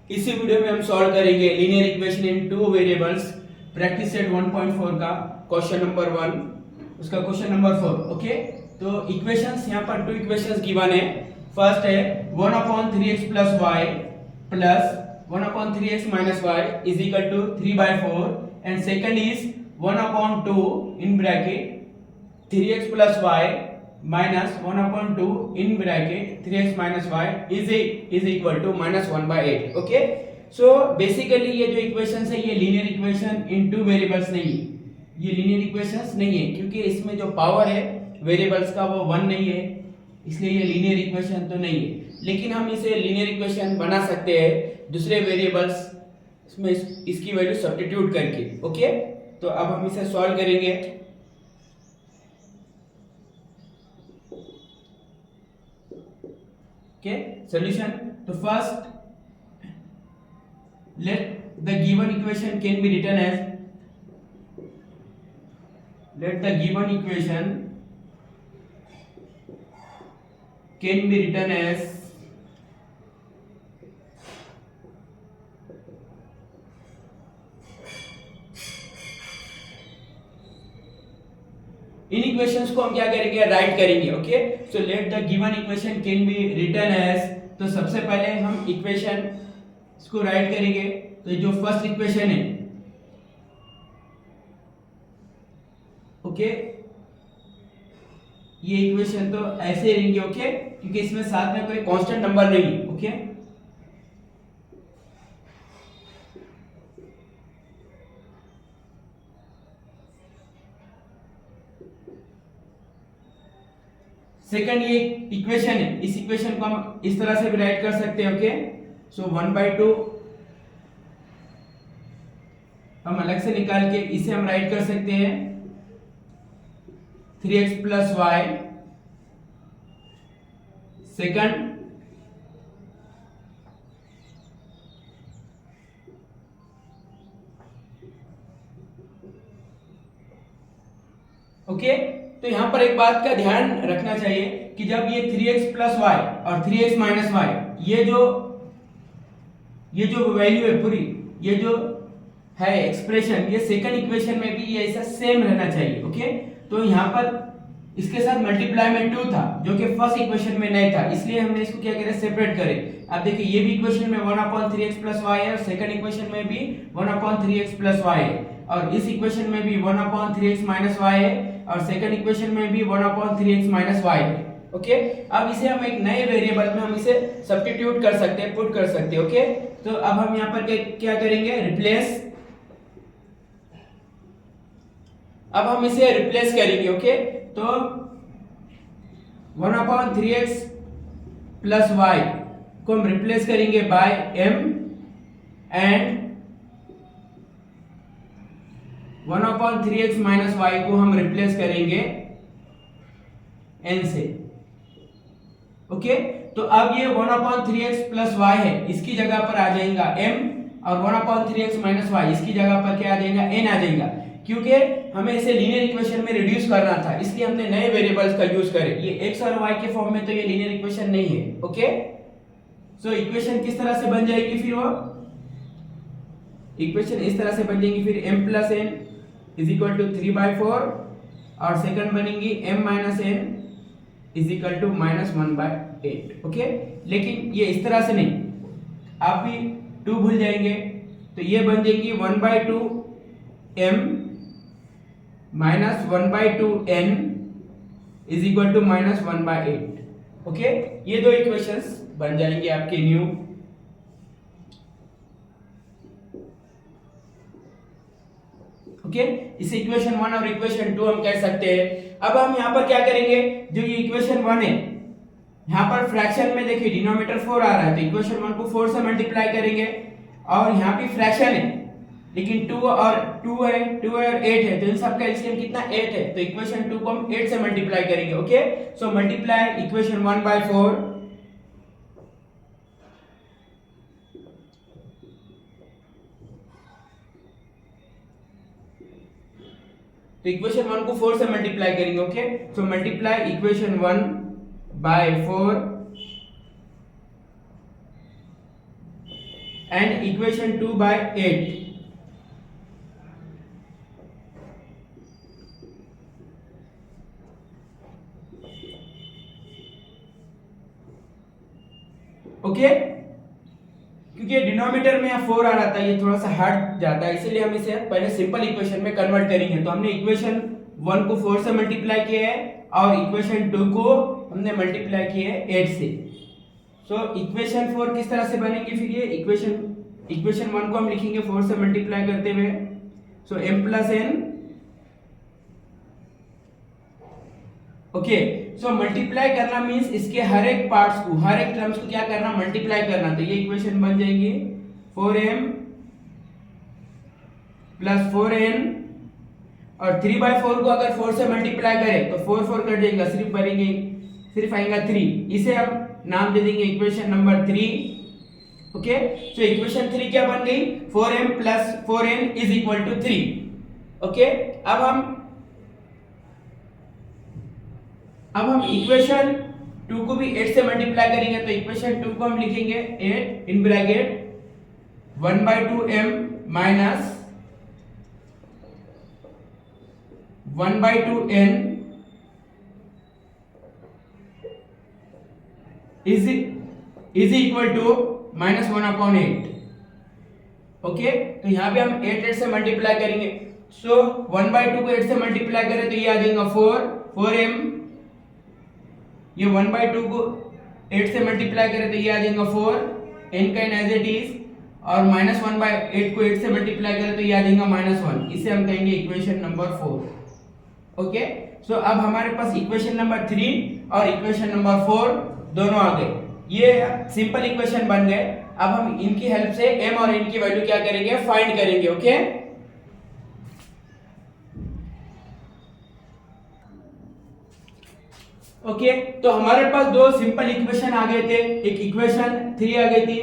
इसी वीडियो में हम सॉल्व करेंगे linear equation in two variables practice set 1.4 का क्वेश्चन नंबर 1 उसका क्वेश्चन नंबर 4। ओके, तो इक्वेशंस यहाँ पर टू इक्वेशंस गिवन है। फर्स्ट है 1/3x plus y plus 1/3x minus y is equal to 3/4 and second is 1/2 in bracket 3x plus y minus 1/2 in bracket 3x minus y is equal to minus 1/8। Okay, so basically ये जो equations है ये linear equation in two variables नहीं है, ये linear equations नहीं है क्योंकि इसमें जो पावर है वेरिएबल्स का वो 1 नहीं है, इसलिए ये लीनियर इक्वेशन तो नहीं है। लेकिन हम इसे लीनियर इक्वेशन बना सकते हैं दूसरे वेरिएबल्स में इसकी वैल्यू सब्स्टिट्यूट करके। ओके, तो अब हम इसे सॉल्व करेंगे। Okay, solution. So first, let the given equation can be written as इन इक्वेशंस को हम क्या करेंगे, राइट करेंगे। Okay, so let the given equation can be written as, तो सबसे पहले हम इक्वेशन को राइट करेंगे। तो जो फर्स्ट इक्वेशन है, ओके, ये इक्वेशन तो ऐसे रहेंगे। ओके, क्योंकि इसमें साथ में कोई कांस्टेंट नंबर नहीं है। ओके, सेकंड ये इक्वेशन है, इस इक्वेशन को हम इस तरह से भी राइट कर सकते हैं। ओके, सो 1/2 हम अलग से निकाल के इसे हम राइट कर सकते हैं 3x plus y। Second okay, तो यहां पर एक बात का ध्यान रखना चाहिए कि जब ये 3x प्लस y और 3x माइनस y ये जो वैल्यू है पूरी, ये जो है एक्सप्रेशन, ये सेकंड इक्वेशन में भी ये ऐसा सेम रहना चाहिए। ओके, तो यहां पर इसके साथ मल्टीप्लाई में 2 था जो कि फर्स्ट इक्वेशन में नहीं था, इसलिए हमने इसको क्या करें, सेपरेट करें। अब देखिए ये भी इक्वेशन में 1/3x प्लस y है और सेकंड इक्वेशन में भी 1/3x प्लस y है और इस इक्वेशन में भी 1/3x माइनस y है और सेकंड इक्वेशन में भी 1/3x माइनस y है। ओके, अब इसे हम एक नए वेरिएबल में हम इसे सब्स्टिट्यूट कर सकते हैं, पुट कर सकते हैं। ओके, तो अब हम यहाँ पर क्या करेंगे, रिप्लेस। अब हम इसे रिप्लेस करेंगे। ओके, तो 1/3x प्लस y को हम रिप्लेस करेंगे by m and 1/3x minus y को हम रिप्लेस करेंगे n से। ओके, तो अब ये 1/3x प्लस y है, इसकी जगह पर आ जाएगा m और 1/3x माइनस y इसकी जगह पर क्या आ जाएगा, n आ जाएगा। क्योंकि हमें इसे लीनियर इक्वेशन में रिड्यूस करना था, इसलिए हमने नए वेरिएबल्स का यूज करे। ये x और y के फॉर्म में तो ये लीनियर इक्वेशन नहीं है। ओके, सो इक्वेशन किस तरह से बन जाएगी, फिर वो इक्वेशन इस तरह से बन जाएगी, फिर m plus n is equal to 3/4 और सेकंड बनेगी m minus n is equal to minus 1/8। Okay, लेकिन ये इस तरह से नहीं, आप भी 2 भूल जाएंगे तो ये बन जाएगी 1/2 m minus 1/2 n is equal to minus 1/8। Okay, ये दो इक्वेशंस बन जाएंगे आपके न्यू। ओके, इसे इक्वेशन 1 और इक्वेशन 2 हम कह सकते हैं। अब हम यहाँ पर क्या करेंगे, जो ये इक्वेशन 1 है यहाँ पर फ्रैक्शन में देखिए डिनोमिनेटर 4 आ रहा है, तो इक्वेशन 1 को 4 से मल्टीप्लाई करेंगे और यहाँ भी फ्रैक्शन है लेकिन 2 और 8 है, तो इन सब का एलसीएम कितना, 8 है, तो इक्वेशन 2 को हम 8 से मल्टीप्लाई करेंगे। ओके, सो मल्टीप्लाई इक्वेशन 1/4 तो इक्वेशन 1 को 4 से मल्टीप्लाई करेंगे। Okay, so multiply equation 1/4 and equation 2 by 8. Okay, क्योंकि डिनोमिनेटर में यहाँ 4 आ रहा था, ये थोड़ा सा हार्ड जाता है, इसीलिए हम इसे पहले सिंपल इक्वेशन में कन्वर्ट करेंगे। तो हमने इक्वेशन 1 को 4 से मल्टीप्लाई किया है और इक्वेशन 2 को हमने मल्टीप्लाई किया है 8 से। सो इक्वेशन 4 किस तरह से बनेंगे फिर? ये इक्वेशन 1 को हम लिखेंगे 4 से मल्टीप्लाई करते हुए, सो m plus n। Okay, so multiply करना मींस इसके हर एक पार्ट्स को, हर एक टर्म्स को क्या करना? मल्टीप्लाई करना। तो ये इक्वेशन बन जाएगी 4m प्लस 4n, और 3/4 को अगर 4 से मल्टीप्लाई करें तो 4 4 कट जाएगा, सिर्फ आएगा 3। इसे हम नाम दे देंगे equation number 3। Okay, so equation 3 क्या बन गई? 4m plus 4n is equal to 3। Okay, अब हम इक्वेशन 2 को भी 8 से मल्टीप्लाई करेंगे। तो इक्वेशन 2 को हम लिखेंगे 8 in bracket 1/2m minus 1/2n is equal to -1/8। Okay, तो यहाँ पे हम 8 से मल्टीप्लाई करेंगे। सो 1/2 को 8 से मल्टीप्लाई करें तो ये आ जाएगा 4m। ये 1/2 को 8 से मल्टीप्लाई करें तो ये आ जाएगा 4, n का एज इट इज, और -1/8 को 8 से मल्टीप्लाई करें तो ये आ जाएगा -1। इसे हम कहेंगे इक्वेशन नंबर 4। ओके, सो अब हमारे पास इक्वेशन नंबर 3 और इक्वेशन नंबर 4 दोनों आ गए। ये सिंपल इक्वेशन बन गए। अब हम इनकी हेल्प से m और n की वैल्यू क्या करेंगे? फाइंड करेंगे। ओके, ओके, तो हमारे पास दो सिंपल इक्वेशन आ गए थे। एक इक्वेशन 3 आ गई थी।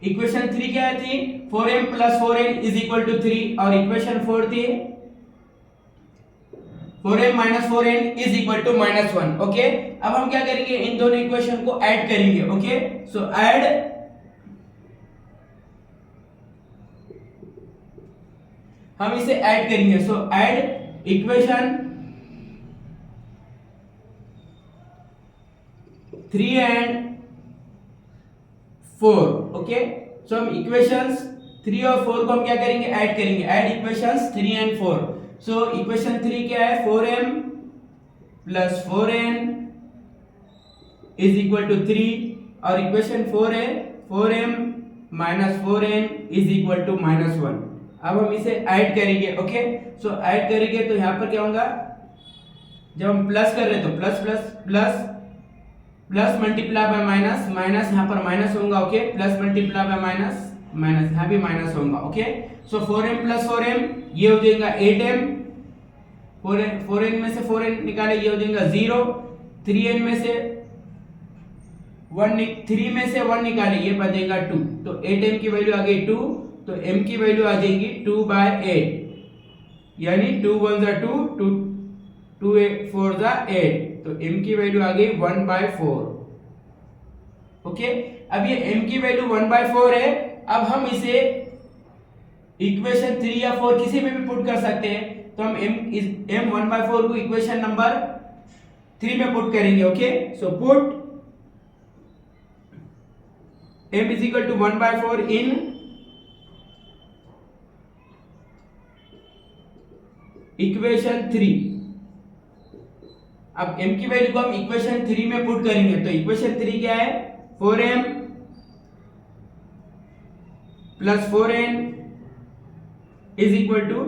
इक्वेशन 3 क्या थी? 4m plus 4n is equal to 3, और इक्वेशन 4 थी 4m minus 4n is equal to -1। Okay, अब हम क्या करेंगे? इन दोनों इक्वेशन को ऐड करेंगे। ओके, सो ऐड, हम इसे ऐड करेंगे। So add equation 3 and 4। Okay, so हम इक्वेशंस 3 और 4 को हम क्या करेंगे? ऐड करेंगे। Add equations 3 and 4। So equation 3 क्या है? 4m plus 4n is equal to 3, और इक्वेशन 4 है 4m minus 4n is equal to -1। अब हम इसे ऐड करेंगे। ओके, सो ऐड करेंगे तो यहाँ पर क्या होगा? जब हम प्लस कर रहे हैं तो plus plus plus plus multiply by minus, minus यहाँ पर माइनस होगा। Okay, plus multiply by minus, minus यहाँ भी माइनस होगा। ओके, सो 4m प्लस 4m ये हो जाएगा 8m, 4n में से 4n निकाले ये हो जाएगा 0, 3n में से 3 में से 1 निकाले ये बचेगा 2, तो 8m की वैल्यू आ गई 2, तो m की वैल्यू आ जाएगी 2/8, यानी 2 1 जा 2, 2 4 जा 8, तो m की वैल्यू आ गई 1/4। ओके, अब ये m की वैल्यू 1/4 है। अब हम इसे इक्वेशन 3 या 4 किसी में भी पुट कर सकते हैं। तो हम m 1/4 को इक्वेशन नंबर 3 में पुट करेंगे। Okay, so put m is equal to 1/4 in equation 3। अब m की वैल्यू को हम इक्वेशन 3 में पुट करेंगे। तो इक्वेशन 3 क्या है? 4m plus 4n is equal to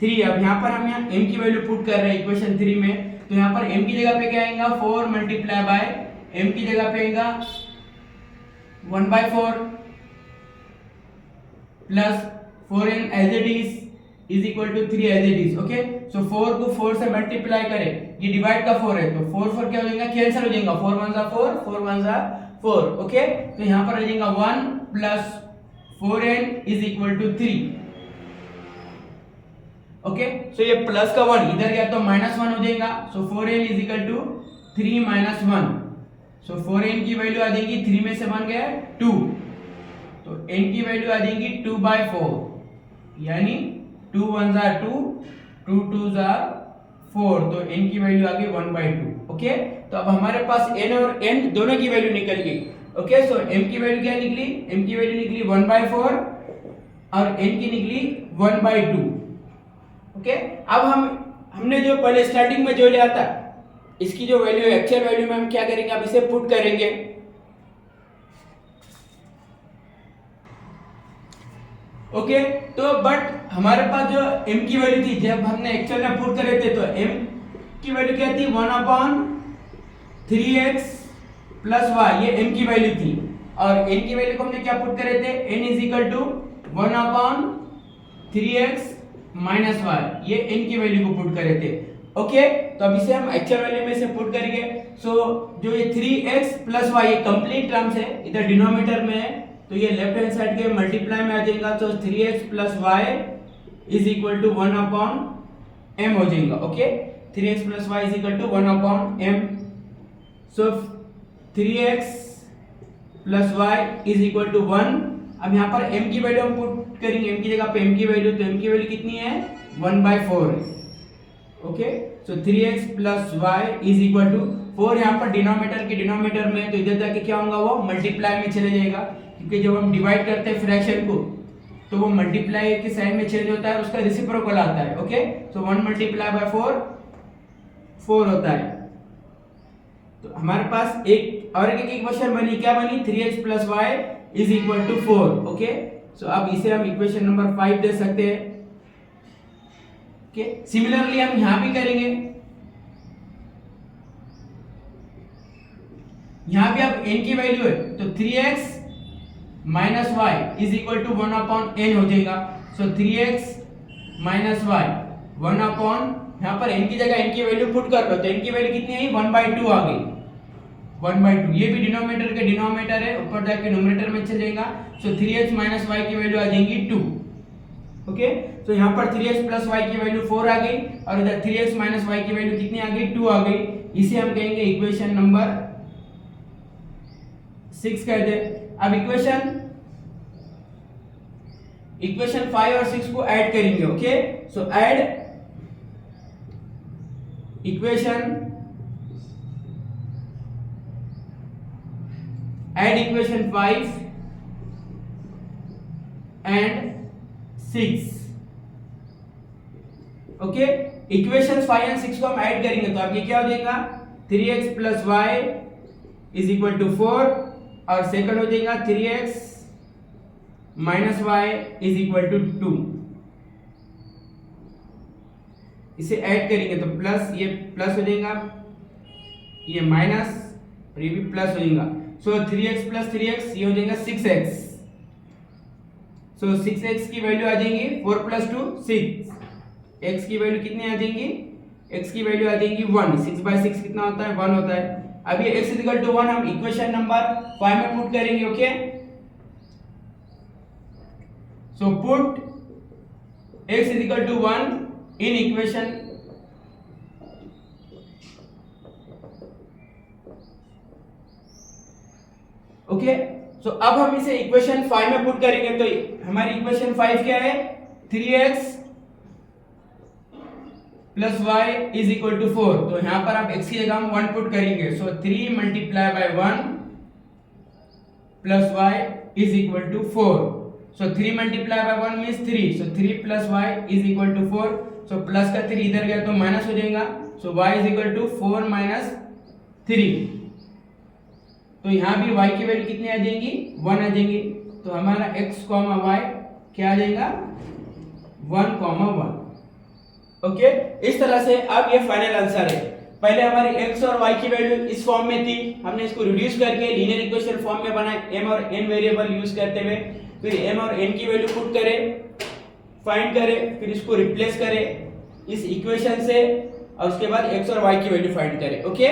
3। अब यहाँ पर हम यहाँ m की वैल्यू पुट कर रहे हैं इक्वेशन 3 में, तो यहाँ पर m की जगह पे क्या आएगा? 4 मल्टीप्लाई बाय m की जगह पे आएगा 1/4 plus 4n as it is equal to 3 as it is. Okay, so 4 को 4 से मल्टीप्लाई करें, ये डिवाइड का 4 है, तो 4 4 क्या हो जाएगा? कैंसिल हो जाएगा, 4 1 जा 4, 4 1 जा 4। ओके, तो यहाँ पर आ जाएगा 1 plus 4n is equal to 3। Okay, so ये प्लस का 1 इधर गया तो -1 हो जाएगा, so 4n is equal to 3 - 1। So 4n की वैल्यू आ जाएगी, 3 में से 1 गया 2, n की वैल्यू आ जाएगी 2/4, यानी 2 1 are 2, 2 2 are 4, तो n की वैल्यू आ गई 1/2। ओके, तो अब हमारे पास n और n दोनों की वैल्यू निकल गई। ओके, सो m की वैल्यू क्या निकली? m की वैल्यू निकली 1/4 और n की निकली 1/2। ओके, अब हमने जो पहले स्टार्टिंग में जो लिया था, इसकी जो वैल्यू एक्चुअल वैल्यू में हम क्या करेंगे, अब इसे पुट करेंगे। ओके, तो बट हमारे पास जो m की वैल्यू थी, जब हमने एक्चुअल में पुट करे थे, तो m की वैल्यू क्या थी? 1/3x प्लस y, ये m की वैल्यू थी। और n की वैल्यू को हमने क्या पुट करे थे? n is equal to 1/3x minus y, ये n की वैल्यू को पुट करे थे। ओके, तो अब इसे हम एक्चुअल वैल्यू में से पुट करेंगे। सो जो ये 3x प्लस y, ये कंप्लीट टर्म्स है, इधर डिनोमिनेटर में है, तो ये लेफ्ट हैंड साइड के मल्टीप्लाई में आ जाएगा, तो 3x plus y is equal to 1/m हो जाएगा। Okay, 3x plus y is equal to 1/m। So 3x plus y is equal to 1। अब यहाँ पर m की वैल्यू हम पुट करेंगे, m की जगह पे m की वैल्यू, तो m की वैल्यू कितनी है? 1/4 है। Okay, so 3x plus y is equal to 4, यहाँ पर डिनोमिनेटर के डिनोमिनेटर में, तो इधर जाके क्या होगा? वो मल्टीप्लाई में चले जाएगा, क्योंकि जब हम डिवाइड करते हैं फ्रैक्शन को, तो वो मल्टीप्लाई के साइन में चेंज होता है, उसका रेसिप्रोकल आता है। ओके, सो 1 मल्टीप्लाई बाय 4 4 होता है। तो हमारे पास एक और एक इक्वेशन बनी, क्या बनी? 3x plus y is equal to 4। Okay, so अब इसे हम इक्वेशन नंबर 5 दे सकते हैं। ओके, सिमिलरली हम यहां भी करेंगे। यहां भी अब n की वैल्यू है, तो 3x minus y is equal to 1/n हो जाएगा। सो 3x माइनस y 1/, यहां पर n की जगह n की वैल्यू पुट कर लो, तो n की वैल्यू कितनी आई? 1/2 आ गई, 1/2। ये भी डिनोमिनेटर के डिनोमिनेटर है, ऊपर जाके न्यूमरेटर में चल जाएगा। सो 3x माइनस y की वैल्यू आ जाएगी 2। ओके, तो यहाँ पर 3x प्लस y की वैल्यू 4 आ गई, और इधर 3x माइनस y की वैल्यू कितनी आ गई? 2 आ गई। इसे हम कहेंगे इक्वेशन नंबर 6 कह दे। अब इक्वेशन 5 और 6 को ऐड करेंगे। Okay, so add equation 5 and 6। Okay, equations 5 and 6 को हम ऐड करेंगे, तो अब ये क्या हो जाएगा? 3x plus y is equal to 4, और सेकंड हो जाएगा 3x minus y is equal to 2। इसे ऐड करेंगे तो प्लस, ये प्लस हो जाएगा, ये माइनस, और ये भी प्लस हो जाएगा। सो 3x प्लस 3x ये हो जाएगा 6x। सो 6x की वैल्यू आ जाएगी 4 प्लस 2 6। x की वैल्यू कितनी आ जाएगी? x की वैल्यू आ जाएगी 1। 6/6 कितना होता है? 1 होता है। अब ये x इक्वल टू 1 हम इक्वेशन नंबर 5 में पुट करेंगे। Okay, so put x equal to 1 in equation okay, so अब हम इसे इक्वेशन 5 में पुट करेंगे, तो हमारी इक्वेशन 5 क्या है? 3x plus y is equal to 4। तो यहां पर आप x की जगह हम 1 पुट करेंगे, so 3 multiply by 1 plus y is equal to 4। So 3 multiply by 1 means 3, so 3 plus y is equal to 4। So plus का 3 इधर गया तो माइनस हो जाएगा, so y is equal to 4 minus 3। तो यहाँ भी y की वैल्यू कितनी आ जाएगी? 1 आ जाएगी। तो हमारा x, y क्या आ जाएगा? 1, 1। ओके, इस तरह से अब ये फाइनल आंसर है। पहले हमारी x और y की वैल्यू इस फॉर्म में थी, हमने इसको रिड्यूस करके लीनियर इक्वेशन फॉर्म में बनाए m और n वेरिएबल यूज करते हुए। फिर m और n की वैल्यू पुट करें, फाइंड करें, फिर इसको रिप्लेस करें इस इक्वेशन से, और उसके बाद x और y की वैल्यू फाइंड करें। ओके,